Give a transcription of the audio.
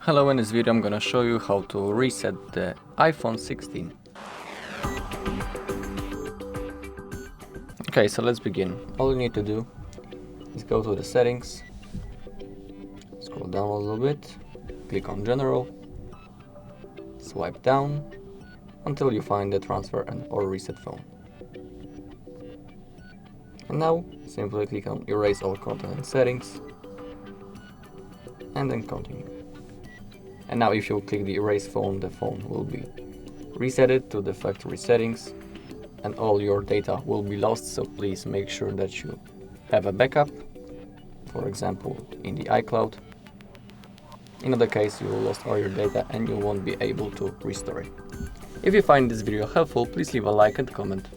Hello, in this video I'm gonna show you how to reset the iPhone 16. Okay, so let's begin. All you need to do is go to the settings, scroll down a little bit, click on general, swipe down until you find the transfer or reset phone. And now simply click on erase all content and settings and then continue. And now if you click the erase phone, the phone will be resetted to the factory settings and all your data will be lost, so please make sure that you have a backup, for example in the iCloud. In other case you will lost all your data and you won't be able to restore it. If you find this video helpful, please leave a like and comment.